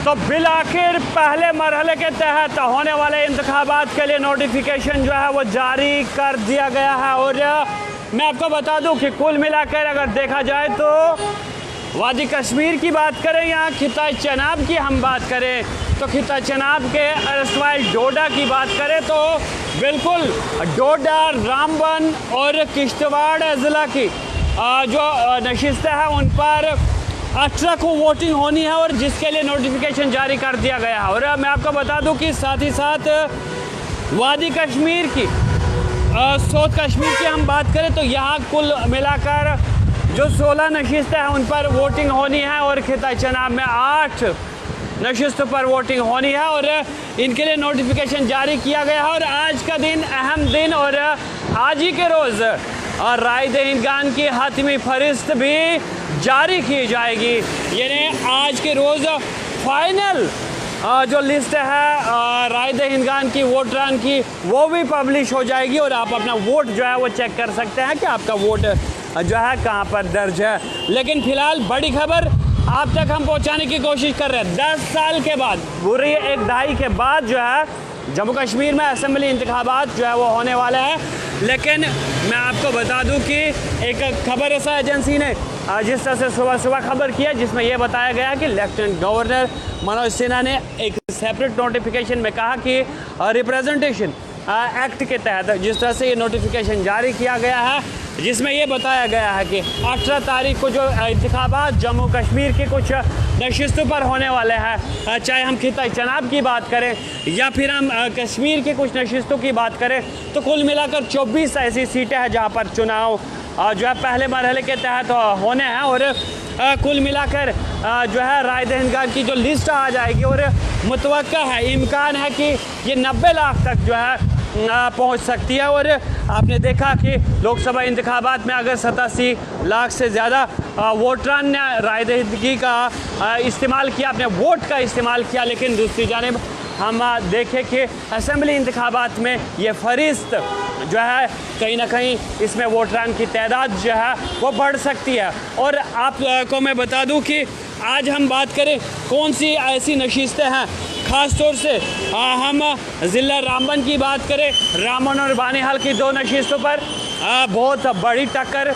तो बिल आखिर पहले मरहले के तहत होने वाले इंतखाबात के लिए नोटिफिकेशन जो है वो जारी कर दिया गया है। और मैं आपको बता दूं कि कुल मिलाकर अगर देखा जाए तो वादी कश्मीर की बात करें या खिता चनाब की हम बात करें तो खिता चनाब के अर्सवाइल डोडा की बात करें तो बिल्कुल डोडा, रामबन और किश्तवाड़ ज़िला की जो नशिस्तें हैं उन पर 18 को वोटिंग होनी है और जिसके लिए नोटिफिकेशन जारी कर दिया गया है। और मैं आपको बता दूं कि साथ ही साथ वादी कश्मीर की साउथ कश्मीर की हम बात करें तो यहाँ कुल मिलाकर जो 16 नशिस्तें हैं उन पर वोटिंग होनी है और खिता चनाब में 8 नशिस्तों पर वोटिंग होनी है और इनके लिए नोटिफिकेशन जारी किया गया है। और आज का दिन अहम दिन और आज ही के रोज़ और राय दहिंदगान की हतमी फहरिस्त भी जारी की जाएगी। यानी आज के रोज़ फाइनल जो लिस्ट है राय दहिंदगान की वोटरान की वो भी पब्लिश हो जाएगी और आप अपना वोट जो है वो चेक कर सकते हैं कि आपका वोट जो है कहाँ पर दर्ज है। लेकिन फ़िलहाल बड़ी खबर आप तक हम पहुँचाने की कोशिश कर रहे हैं। 10 साल के बाद, पूरी एक दहाई के बाद जो है जम्मू कश्मीर में असेंबली इंतखाबात जो है वो होने वाला है। लेकिन मैं आपको बता दूं कि एक खबर रसा एजेंसी ने जिस तरह से सुबह खबर किया जिसमें यह बताया गया कि लेफ्टिनेंट गवर्नर मनोज सिन्हा ने एक सेपरेट नोटिफिकेशन में कहा कि रिप्रेजेंटेशन एक्ट के तहत जिस तरह से ये नोटिफिकेशन जारी किया गया है जिसमें ये बताया गया है कि 18 तारीख को जो इंतखाबात जम्मू कश्मीर के कुछ नशिस्तों पर होने वाले हैं, चाहे हम खिता चनाब की बात करें या फिर हम कश्मीर के कुछ नशिस्तों की बात करें, तो कुल मिलाकर 24 ऐसी सीटें हैं जहां पर चुनाव जो है पहले मरहले के तहत होने हैं। और कुल मिलाकर जो है राय दहिंदगान की जो लिस्ट आ जाएगी और मुतवक्का है, इम्कान है कि ये 90 लाख तक जो है पहुंच सकती है। और आपने देखा कि लोकसभा इंतखाबात में अगर 87 लाख से ज़्यादा वोटरान ने राय दहिंदगी का इस्तेमाल किया, अपने वोट का इस्तेमाल किया, लेकिन दूसरी जानिब हम देखें कि असेंबली इंतखाबात में ये फहरिस्त जो है कहीं ना कहीं इसमें वोटरान की तादाद जो है वो बढ़ सकती है। और आपको मैं बता दूं कि आज हम बात करें कौन सी ऐसी नशिस्तें हैं, ख़ास तौर से हम ज़िला रामबन की बात करें, रामबन और बानीहाल की 2 नशिस्तों पर बहुत बड़ी टक्कर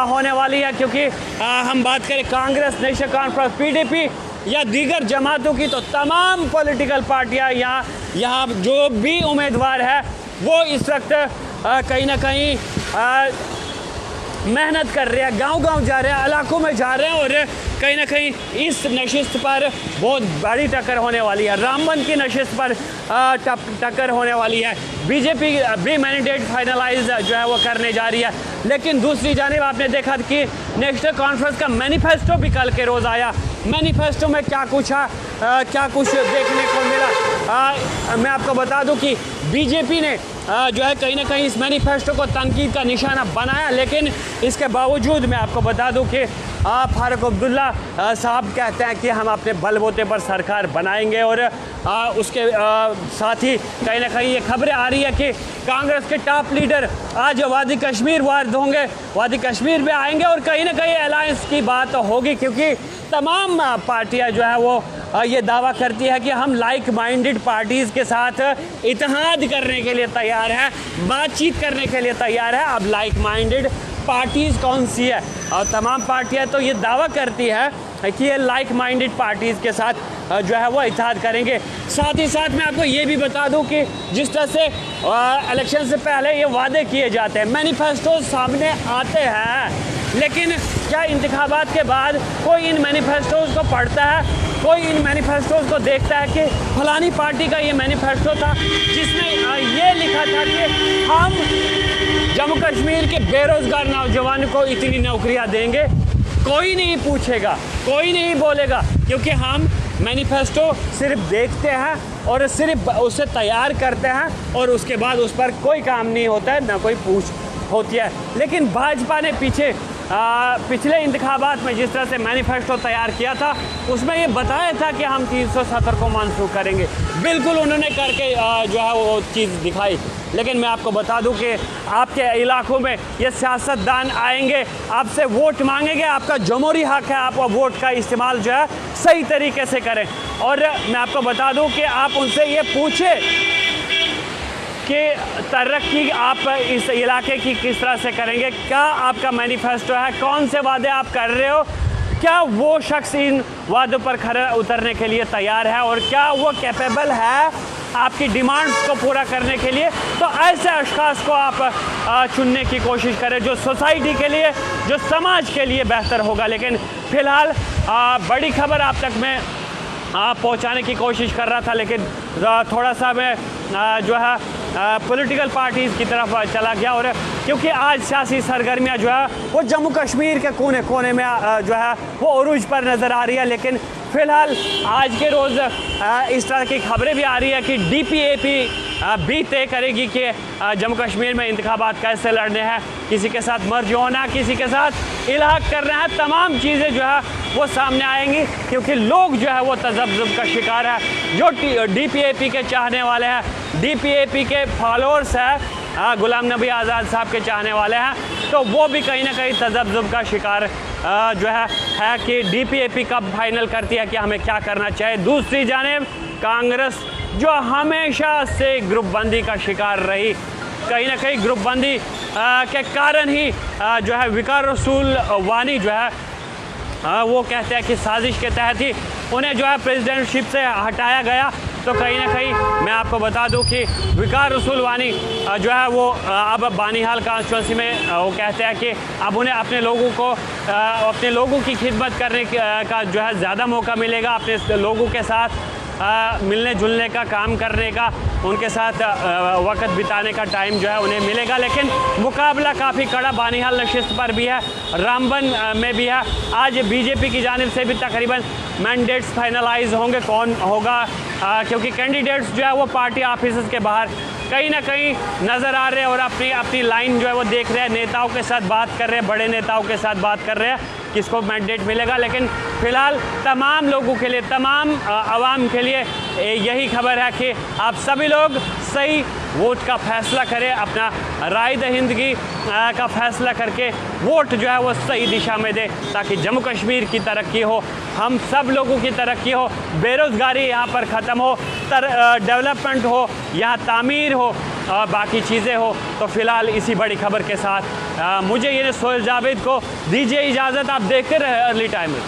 होने वाली है। क्योंकि हम बात करें कांग्रेस, नेशनल कॉन्फ्रेंस, PDP या दीगर जमातों की तो तमाम पॉलिटिकल पार्टियां यहाँ जो भी उम्मीदवार है वो इस वक्त कहीं ना कहीं मेहनत कर रहे हैं, गांव-गांव जा रहे हैं, इलाकों में जा रहे हैं और कहीं ना कहीं इस नशिस्त पर बहुत बड़ी टक्कर होने वाली है। रामबन की नशिस्त पर टक्कर होने वाली है। बीजेपी भी मैंडेट फाइनलाइज जो है वो करने जा रही है। लेकिन दूसरी जानिब आपने देखा कि नेशनल कॉन्फ्रेंस का मैनिफेस्टो भी कल के रोज़ आया। मैनिफेस्टो में क्या कुछ देखने को मिला, मैं आपको बता दूं कि बीजेपी ने जो है कहीं ना कहीं इस मैनिफेस्टो को तनकीद का निशाना बनाया। लेकिन इसके बावजूद मैं आपको बता दूं कि फारूक अब्दुल्ला साहब कहते हैं कि हम अपने बलबूते पर सरकार बनाएंगे। और उसके साथ ही कहीं ना कहीं ये खबरें आ रही है कि कांग्रेस के टॉप लीडर आज वादी कश्मीर वार्ड होंगे, वादी कश्मीर में आएंगे और कहीं ना कहीं अलायंस की बात होगी। क्योंकि तमाम पार्टियां जो है वो ये दावा करती है कि हम लाइक माइंडेड पार्टीज़ के साथ इत्तेहाद करने के लिए तैयार है, बातचीत करने के लिए तैयार है। अब लाइक माइंडेड पार्टीज़ कौन सी है? और तमाम पार्टियां तो ये दावा करती है कि ये लाइक माइंडेड पार्टीज़ के साथ जो है वो इत्तेहाद करेंगे। साथ ही साथ मैं आपको ये भी बता दूं कि जिस तरह से इलेक्शन से पहले ये वादे किए जाते हैं, मैनिफेस्टो सामने आते हैं, लेकिन क्या इंतखाबात के बाद कोई इन मैनिफेस्टोज़ को पढ़ता है, कोई इन मैनिफेस्टोज़ को देखता है कि फलानी पार्टी का ये मैनिफेस्टो था जिसमें ये लिखा था कि हम जम्मू कश्मीर के बेरोज़गार नौजवानों को इतनी नौकरियां देंगे? कोई नहीं पूछेगा, कोई नहीं बोलेगा, क्योंकि हम मैनिफेस्टो सिर्फ देखते हैं और सिर्फ उसे तैयार करते हैं और उसके बाद उस पर कोई काम नहीं होता है, ना कोई पूछ होती है। लेकिन भाजपा ने पिछले इंतखाबात में जिस तरह से मैनिफेस्टो तैयार किया था उसमें ये बताया था कि हम 370 को मंसूख करेंगे। बिल्कुल उन्होंने करके जो है वो चीज़ दिखाई। लेकिन मैं आपको बता दूं कि आपके इलाकों में ये सियासतदान आएंगे, आपसे वोट मांगेंगे, आपका जमहूरी हक है, आप वोट का इस्तेमाल जो है सही तरीके से करें। और मैं आपको बता दूं कि आप उनसे ये पूछे कि तरक्की आप इस इलाके की किस तरह से करेंगे, क्या आपका मैनिफेस्टो है, कौन से वादे आप कर रहे हो, क्या वो शख्स इन वादों पर खरा उतरने के लिए तैयार है और क्या वो कैपेबल है आपकी डिमांड्स को पूरा करने के लिए। तो ऐसे अशखास को आप चुनने की कोशिश करें जो सोसाइटी के लिए, जो समाज के लिए बेहतर होगा। लेकिन फ़िलहाल बड़ी खबर आप तक मैं पहुंचाने की कोशिश कर रहा था, लेकिन थोड़ा सा मैं जो है पॉलिटिकल पार्टीज़ की तरफ चला गया। और क्योंकि आज सियासी सरगर्मियाँ जो है वो जम्मू कश्मीर के कोने कोने में जो है वो उरूज पर नज़र आ रही है। लेकिन फ़िलहाल आज के रोज़ इस तरह की खबरें भी आ रही है कि DPAP भी तय करेगी कि जम्मू कश्मीर में इंतखाबात कैसे लड़ने हैं, किसी के साथ मर्ज होना, किसी के साथ इल्हाक करना है, तमाम चीज़ें जो है वो सामने आएंगी। क्योंकि लोग जो है वो तज़ब्ज़ुब का शिकार है, जो DPAP के चाहने वाले हैं, DPAP के फॉलोअर्स हैं, गुलाम नबी आज़ाद साहब के चाहने वाले हैं, तो वो भी कहीं ना कहीं तज़ब्ज़ुब का शिकार जो है कि DPAP कब फाइनल करती है कि हमें क्या करना चाहिए। दूसरी जानिब कांग्रेस जो हमेशा से ग्रुपबंदी का शिकार रही, कहीं ना कहीं ग्रुपबंदी के कारण ही जो है वक़ार रसूल वानी जो है वो कहते हैं कि साजिश के तहत ही उन्हें जो है प्रेसिडेंटशिप से हटाया गया। तो कहीं ना कहीं मैं आपको बता दूं कि वक़ार रसूल वानी जो है वो अब बानीहाल कॉन्स्टिट्यूंसी में वो कहते हैं कि अब उन्हें अपने लोगों की खिदमत करने का जो है ज़्यादा मौका मिलेगा, अपने लोगों के साथ मिलने जुलने का, काम करने का, उनके साथ वक्त बिताने का टाइम जो है उन्हें मिलेगा। लेकिन मुकाबला काफ़ी कड़ा बानीहाल नशिस्त पर भी है, रामबन में भी है। आज BJP की जानिब से भी तकरीबन मैंडेट्स फाइनलाइज होंगे, कौन होगा, क्योंकि कैंडिडेट्स जो है वो पार्टी ऑफिस के बाहर कहीं ना कहीं नज़र आ रहे हैं और अपनी लाइन जो है वो देख रहे हैं, नेताओं के साथ बात कर रहे हैं, बड़े नेताओं के साथ बात कर रहे हैं किसको मैंडेट मिलेगा। लेकिन फ़िलहाल तमाम लोगों के लिए, तमाम आवाम के लिए यही खबर है कि आप सभी लोग सही वोट का फ़ैसला करें, अपना राय दहिंदगी का फ़ैसला करके वोट जो है वो सही दिशा में दें, ताकि जम्मू कश्मीर की तरक्की हो, हम सब लोगों की तरक्की हो, बेरोज़गारी यहाँ पर ख़त्म हो, डेवलपमेंट हो, यहाँ तामीर हो और बाकी चीज़ें हो। तो फ़िलहाल इसी बड़ी खबर के साथ मुझे ये सोहेल जावेद को दीजिए इजाज़त। आप देखते रहे अर्ली टाइम में।